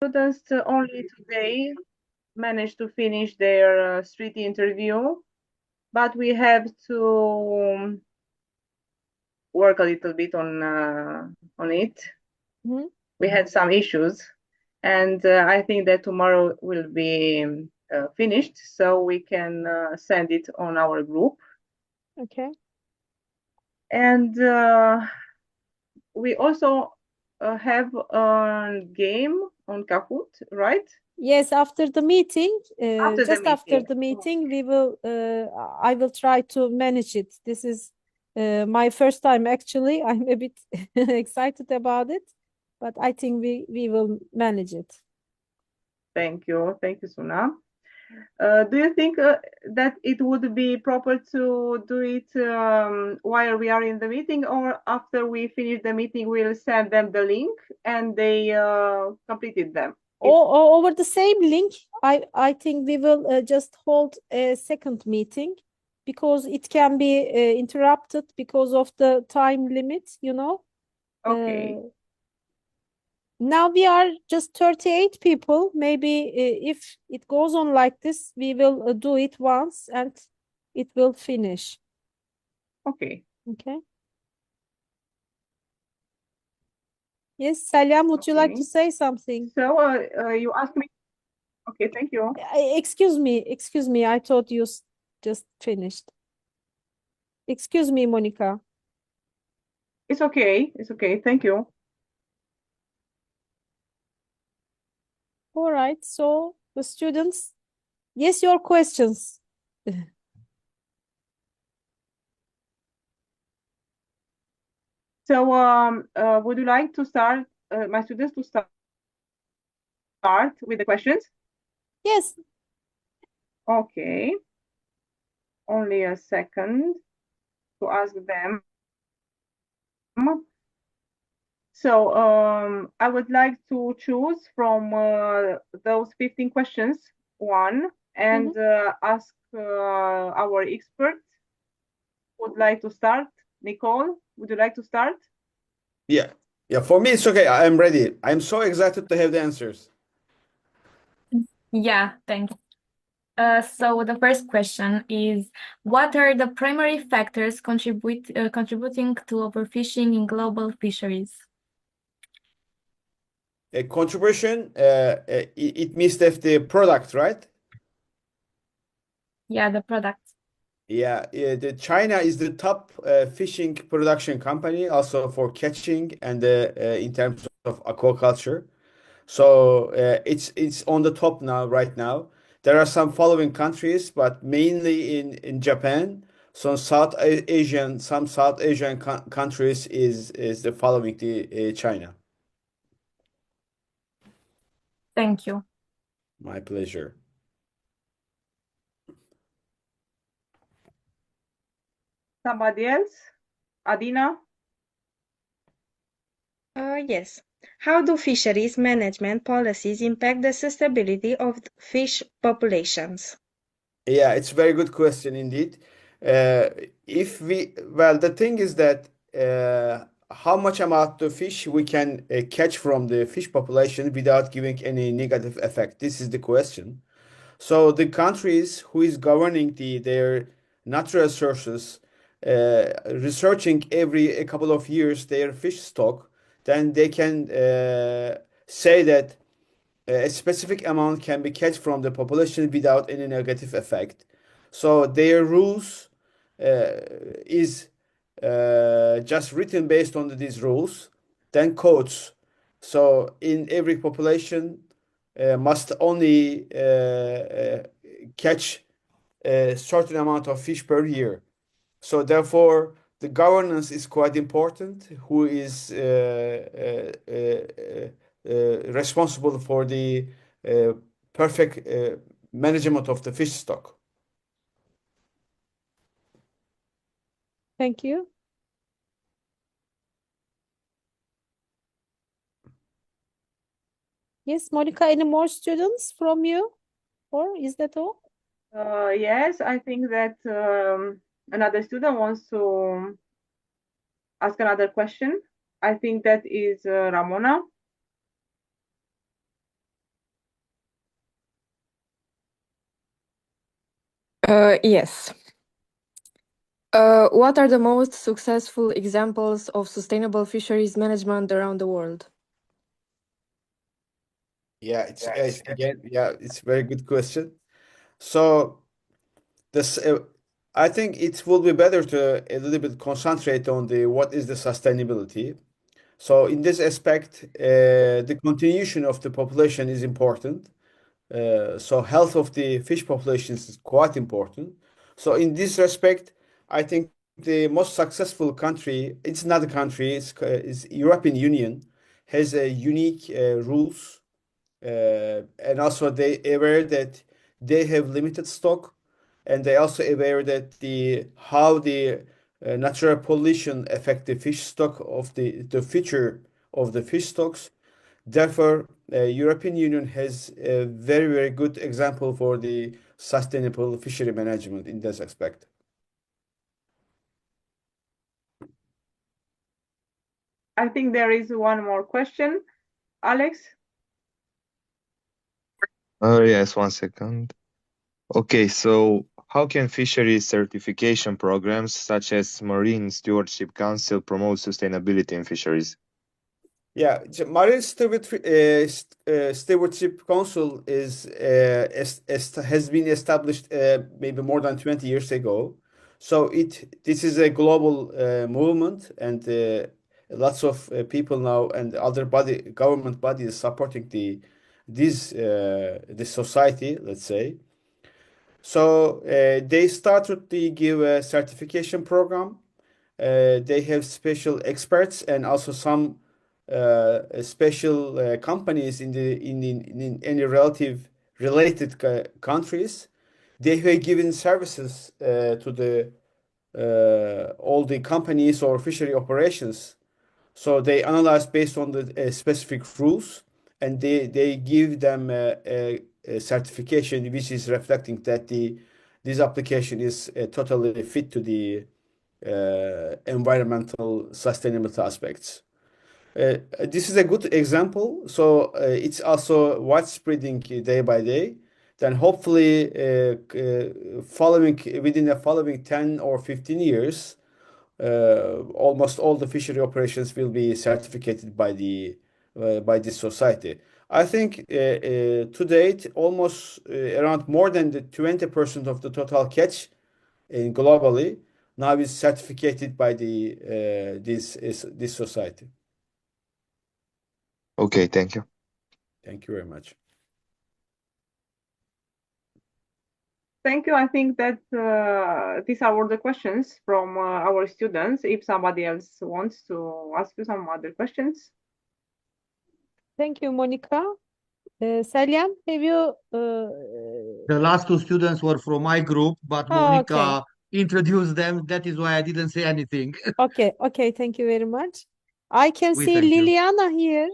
Students only today managed to finish their street interview, but we have to work a little bit on it. Mhm. We had some issues, and I think that tomorrow will be finished, so we can send it on our group. Okay. And we also have a game on Kahoot, right? Yes, after the meeting, After the just after meeting. the meeting, I will try to manage it. This is my first time actually. I'm a bit excited about it, but I think we will manage it. Thank you. Thank you, Suna. Do you think that it would be proper to do it while we are in the meeting, or after we finish the meeting, we'll send them the link and they completed them? It's Or over the same link, I think we will just hold a second meeting because it can be interrupted because of the time limit, you know. okay. Now we are just 38 people. Maybe if it goes on like this, we will do it once and it will finish. Okay. Okay. Yes, Salam, would you like to Okay. say something? So you asked me. Okay. Thank you. Excuse me. I thought you just finished. Excuse me, Monica. It's okay. It's okay. Thank you. All right. So the students, yes, your questions. So would you like to start, my students, to start with the questions? Yes. Okay. Only a second to ask them. So I would like to choose from those 15 questions one Mhm. and ask our expert. Would like to start? Nicole, would you like to start? Yeah. Yeah, for me it's okay. I'm ready. I'm so excited to have the answers. Yeah, thanks. So the first question is, what are the primary factors contributing to overfishing in global fisheries? A contribution, it means that the product, right? Yeah, the products. Yeah, the China is the top fishing production company, also for catching and in terms of aquaculture. So it's on the top now, right now. There are some following countries, but mainly in Japan. Some South Asian countries is the following the China. Thank you. My pleasure. Somebody else? Adina? Yes. How do fisheries management policies impact the sustainability of fish populations? Yeah, it's a very good question indeed. Uh, if we, well, the thing is that how much amount of fish we can catch from the fish population without giving any negative effect? This is the question. So the countries who is governing their natural resources, researching every a couple of years their fish stock, then they can say that a specific amount can be catch from the population without any negative effect. So their rules is just written based on these rules, then codes. So in every population must only catch a certain amount of fish per year. So therefore, the governance is quite important. Who is responsible for the uh, perfect management of the fish stock? Thank you. Yes, Monica, any more students from you? Or is that all? Yes, I think that another student wants to ask another question. I think that is Ramona. Yes. What are the most successful examples of sustainable fisheries management around the world? Yeah, it's a very good question. So this, I think it will be better to a little bit concentrate on the what is the sustainability. So in this aspect, the continuation of the population is important. So health of the fish populations is quite important. So in this respect, I think the most successful country, it's not a country, it's European Union, has a unique rules, and also they aware that they have limited stock, and they also aware that the how the natural pollution affect the fish stock of the future of the fish stocks. Therefore, European Union has a very, very good example for the sustainable fishery management in this aspect. I think there is one more question. Alex? Yes, 1 second. Okay, so how can fisheries certification programs such as Marine Stewardship Council promote sustainability in fisheries? Yeah, Marine Stewardship Council has been established maybe more than 20 years ago. So this is a global movement, and lots of people now and other government bodies supporting this society, let's say. So they started to give a certification program. They have special experts and also some special companies in any related countries. They have given services to the all the companies or fishery operations. So they analyze based on the specific rules, and they give them a certification which is reflecting that this application is totally fit to the environmental sustainability aspects. This is a good example. So it's also widespreading day by day. Then hopefully, following within the following 10 or 15 years, almost all the fishery operations will be certificated by this society. I think to date, almost around more than the 20% of the total catch globally now is certificated by this society. Okay, thank you. Thank you very much. Thank you. I think that these are all the questions from our students. If somebody else wants to ask you some other questions. Thank you, Monica. Selim, have you? The last two students were from my group, but Oh, Monica okay. introduced them. That is why I didn't say anything. Okay. Thank you very much. I can We see thank you. Liliana here.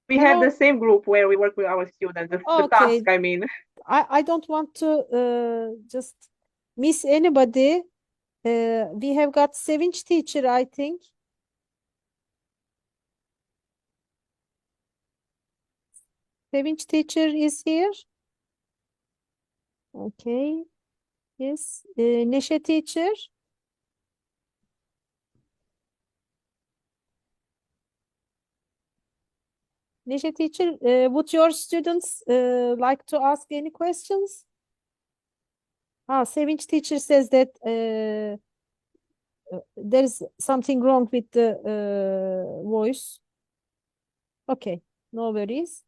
We have Hello. the same group where we work with our students, the Okay. task, I mean. I don't want to just miss anybody. We have got Sevinç teacher, I think. Sevinç teacher is here. Okay. Yes. Neşe teacher. Neşe teacher, would your students like to ask any questions? Sevinç teacher says that there is something wrong with the voice. Okay, no worries.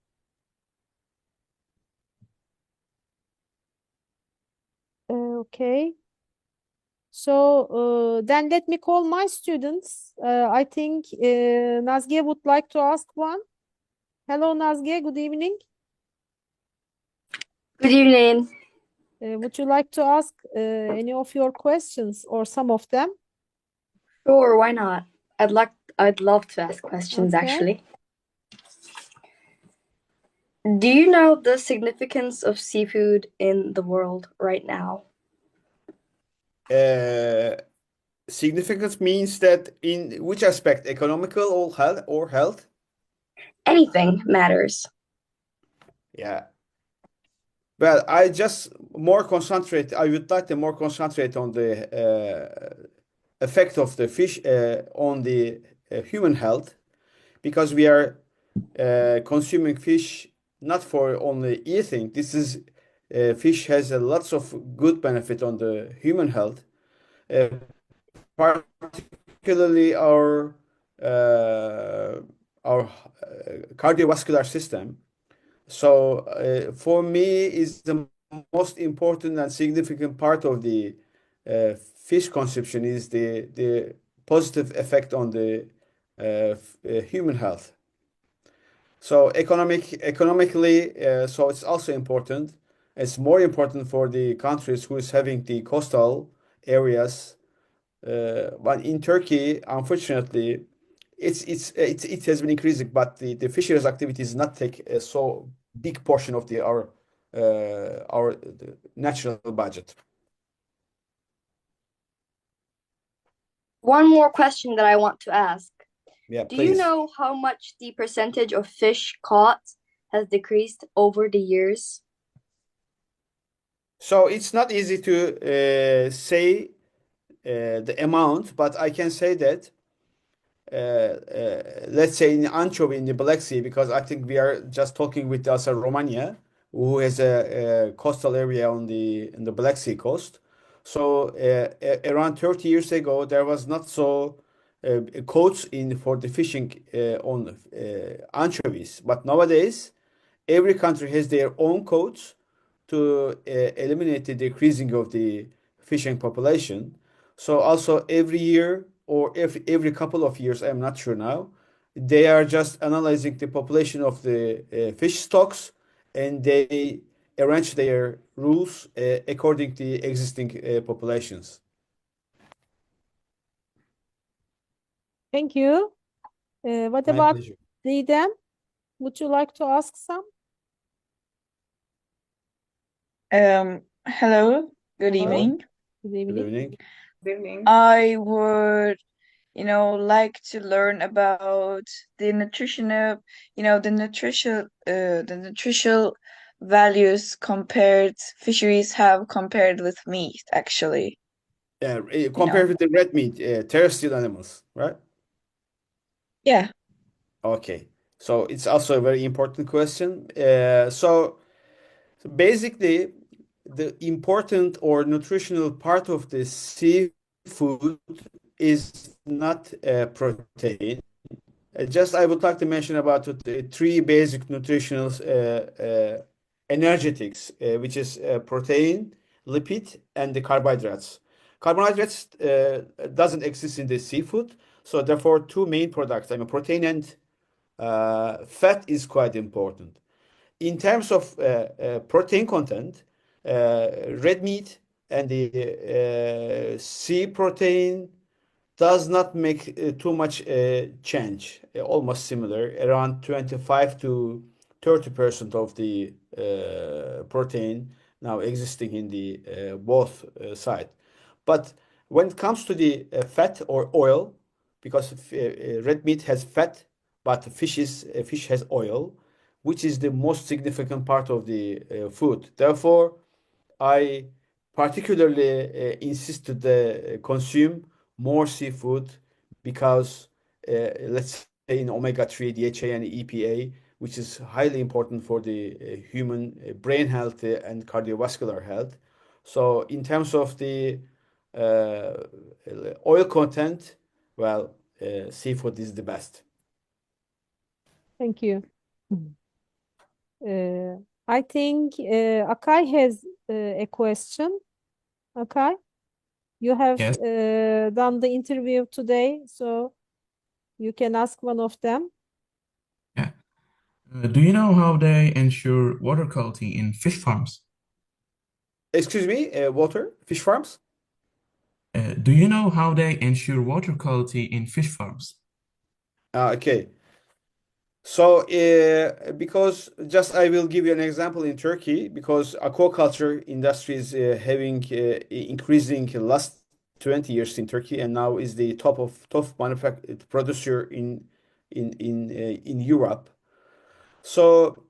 Okay. So then let me call my students. I think Nazge would like to ask one. Hello, Nazge. Good evening. Good evening. Would you like to ask any of your questions or some of them? Sure, why not? I'd love to ask questions, Okay. actually. Do you know the significance of seafood in the world right now? Significance means that in which aspect, economical or health? Anything matters. Yeah. Well, I would like to more concentrate on the effect of the fish on the human health, because we are consuming fish not for only eating. Fish has lots of good benefit on the human health, uh, particularly our cardiovascular system. So for me, is the most important and significant part of the fish consumption is the positive effect on the human health. So economically, so it's also important. It's more important for the countries who is having the coastal areas. But in Turkey, unfortunately, it has been increasing, but the fisheries activities not take a so big portion of the national budget. One more question that I want to ask. Yeah, Do you please. know how much the percentage of fish caught has decreased over the years? So it's not easy to say the amount, but I can say that let's say in anchovy in the Black Sea, because I think we are just talking with also Romania, who has a coastal area in the Black Sea coast. So around 30 years ago, there was not so codes in for the fishing on anchovies, but nowadays every country has their own codes to eliminate the decreasing of the fishing population. So also every year or every couple of years, I'm not sure now, they are just analyzing the population of the fish stocks, and they arrange their rules according to the existing populations. Thank you. What My about pleasure. Didem? Would you like to ask some? Hello, good Hello. evening. Good Good evening. evening. Good evening. I would, like to learn about the nutritional, the nutritional values fisheries have compared with meat, actually. Compared with the red meat, terrestrial animals, right? Yeah. Okay. So it's also a very important question. So basically, the important or nutritional part of the seafood is not protein. Just I would like to mention about the three basic nutritional energetics, which is protein, lipid, and the carbohydrates. Carbohydrates doesn't exist in the seafood, so therefore two main products, I mean protein and fat is quite important. In terms of protein content, red meat and the sea protein does not make too much change, almost similar, around 25 to 30% of the protein now existing in the both side. But when it comes to the fat or oil, because red meat has fat, but fish has oil, which is the most significant part of the food. Therefore, I particularly insist to consume more seafood because let's say in omega-3, DHA, and EPA, which is highly important for the human brain health and cardiovascular health. So in terms of the uh, oil content, well, seafood is the best. Thank you. I think Akay has a question. Akay, you have Yes. done the interview today, so you can ask one of them. Yeah. Do you know how they ensure water quality in fish farms? Excuse me, fish farms? Do you know how they ensure water quality in fish farms? Okay. So, because just I will give you an example in Turkey, because aquaculture industry is having increasing last 20 years in Turkey, and now is the top producer in Europe. So,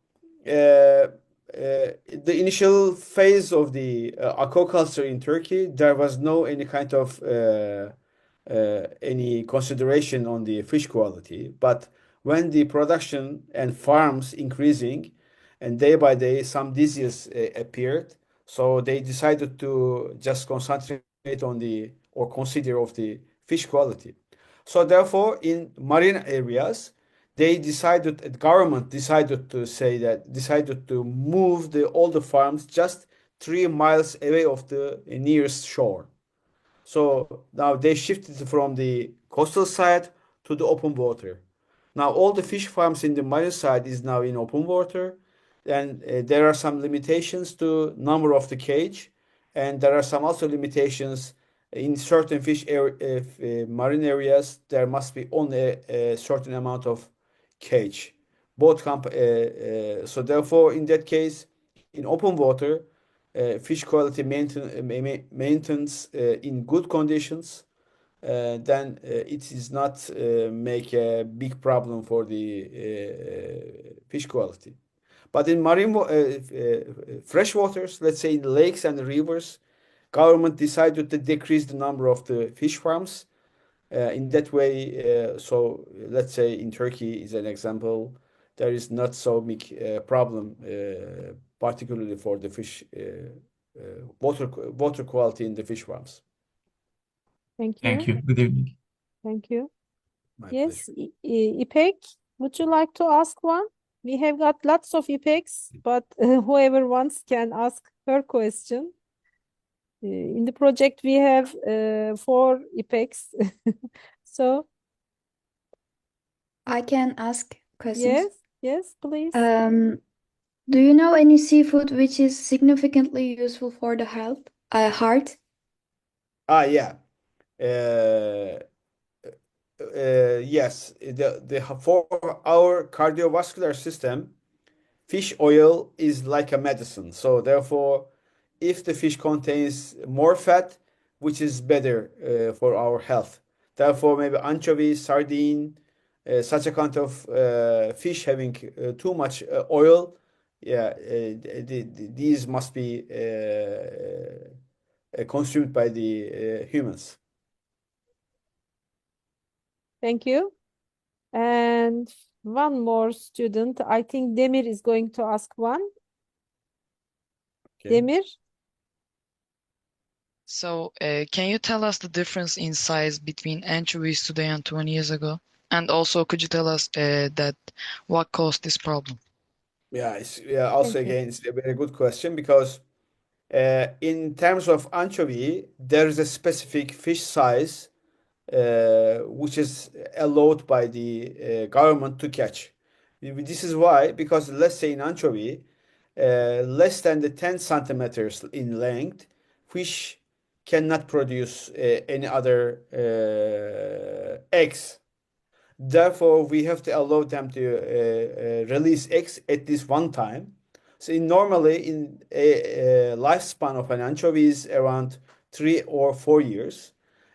the initial phase of the aquaculture in Turkey, there was no any kind of any consideration on the fish quality. But when the production and farms increasing, and day by day some disease appeared, so they decided to just concentrate on the or consider of the fish quality. So therefore, in marine areas, the government decided to say that decided to move all the farms just 3 miles away of the nearest shore. So now they shifted from the coastal side to the open water. Now all the fish farms in the marine side is now in open water, and there are some limitations to number of the cage, and there are some also limitations in certain marine areas. There must be only a certain amount of cage. So therefore, in that case, in open water, fish quality maintenance in good conditions, then it is not make a big problem for the fish quality. But in fresh waters, let's say in lakes and rivers, government decided to decrease the number of the fish farms. In that way, so let's say in Turkey is an example, there is not so big problem, particularly for the fish water quality in the fish farms. Thank Thank you. you. Good evening. Thank you. My Yes, pleasure. İpek, would you like to ask one? We have got lots of İpeks, but whoever wants can ask her question. In the project, we have 4 İpeks. So, I can ask questions. yes, please. Do you know any seafood which is significantly useful for the heart? Yeah. Yes. For our cardiovascular system, fish oil is like a medicine. So therefore, if the fish contains more fat, which is better for our health. Therefore, maybe anchovy, sardine, such a kind of fish having too much oil, yeah, these must be consumed by the humans. Thank you. And one more student. I think Demir is going to ask one. Okay. Demir? So, can you tell us the difference in size between anchovies today and 20 years ago? And also, could you tell us that what caused this problem? Yeah, also Thank you. again, it's a very good question because in terms of anchovy, there is a specific fish size which is allowed by the government to catch. This is why, because let's say in anchovy, less than the 10 centimeters in length, fish cannot produce any other eggs. Therefore, we have to allow them to release eggs at this one time. So normally in a lifespan of an anchovy is around 3 or 4 years,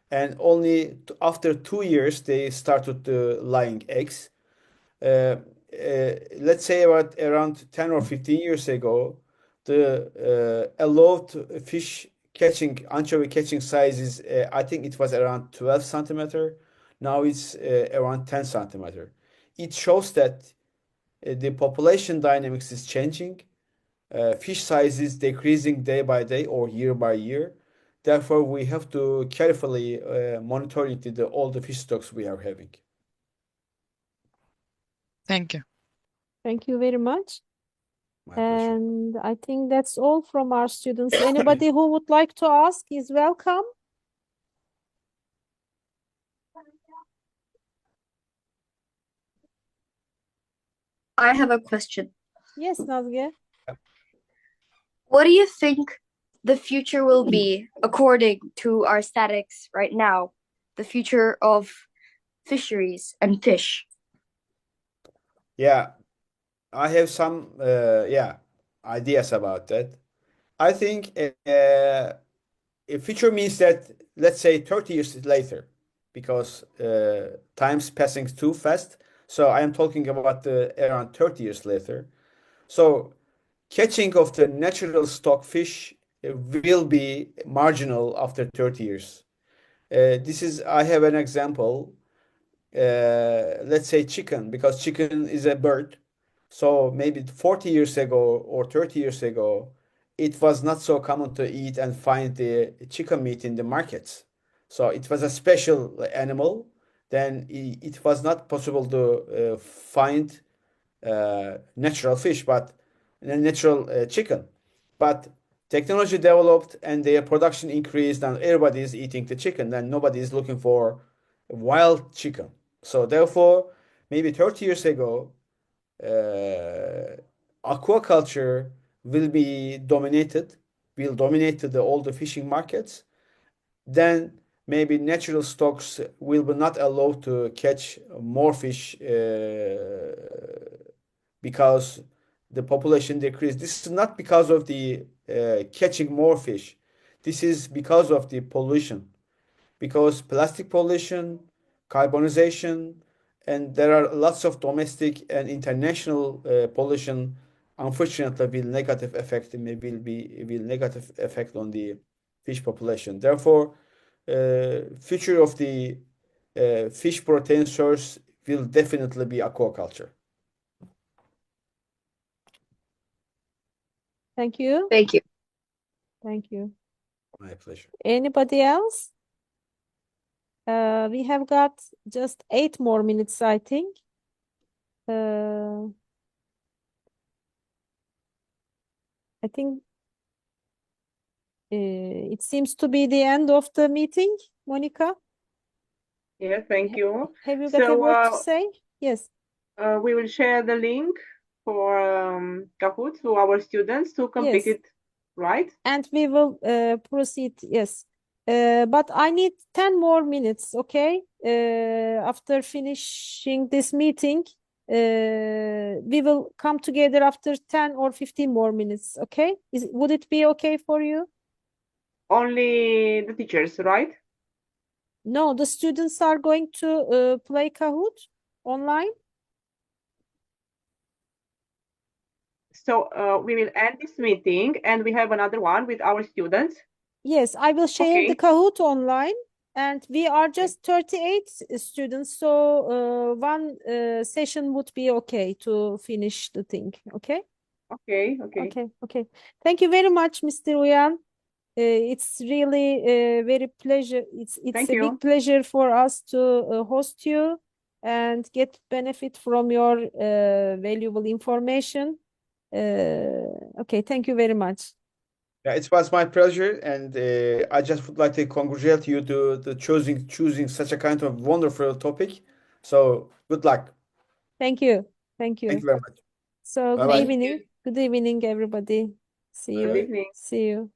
and only after 2 years they started laying eggs. Let's say around 10 or 15 years ago, the allowed anchovy catching size is, I think it was around 12 centimeter. Now it's around 10 centimeter. It shows that the population dynamics is changing. Fish size is decreasing day by day or year by year. Therefore, we have to carefully monitor all the fish stocks we are having. Thank you. Thank you very much. My pleasure. And I think that's all from our students. Anybody who would like to ask is welcome. I have a question. Yes, Nazge. What do you think the future will be according to our statics right now? The future of fisheries and fish. Yeah, I have some ideas about that. I think a future means that, let's say 30 years later, because time's passing too fast. So I am talking about around 30 years later. So catching of the natural stock fish will be marginal after 30 years. I have an example. Let's say chicken, because chicken is a bird. So maybe 40 years ago or 30 years ago, it was not so common to eat and find the chicken meat in the markets. So it was a special animal. Then it was not possible to find natural fish, but natural chicken. But technology developed and their production increased, and everybody is eating the chicken. Then nobody is looking for wild chicken. So therefore, maybe 30 years ago, aquaculture will dominate all the fishing markets. Then maybe natural stocks will be not allowed to catch more fish because the population decreased. This is not because of the catching more fish. This is because of the pollution, because plastic pollution, carbonization, and there are lots of domestic and international pollution. Unfortunately, will negative effect on the fish population. Therefore, future of the fish protein source will definitely be aquaculture. Thank you. Thank you. Thank you. My pleasure. Anybody else? We have got just 8 more minutes, I think. I think it seems to be the end of the meeting, Monica. Yeah, thank you. Have you got a word to say? Yes. We will share the link for Kahoot to our students to complete Yes. it, right? And we will proceed, yes. But I need 10 more minutes, okay? After finishing this meeting, we will come together after 10 or 15 more minutes, okay? Would it be okay for you? Only the teachers, right? No, the students are going to play Kahoot online. So we will end this meeting and we have another one with our students. Yes, I will share the Okay. Kahoot online, and we are just 38 students, so one session would be okay to finish the thing, okay? Okay. Okay. Thank you very much, Mr. Uyan. It's really very pleasure. It's Thank a you. big pleasure for us to host you and get benefit from your valuable information. Okay, thank you very much. Yeah, it was my pleasure, and I just would like to congratulate you to choosing such a kind of wonderful topic. So good luck. Thank you. Thank Thank you. you very much. So Bye-bye. good evening, everybody. See Good you. evening. See you.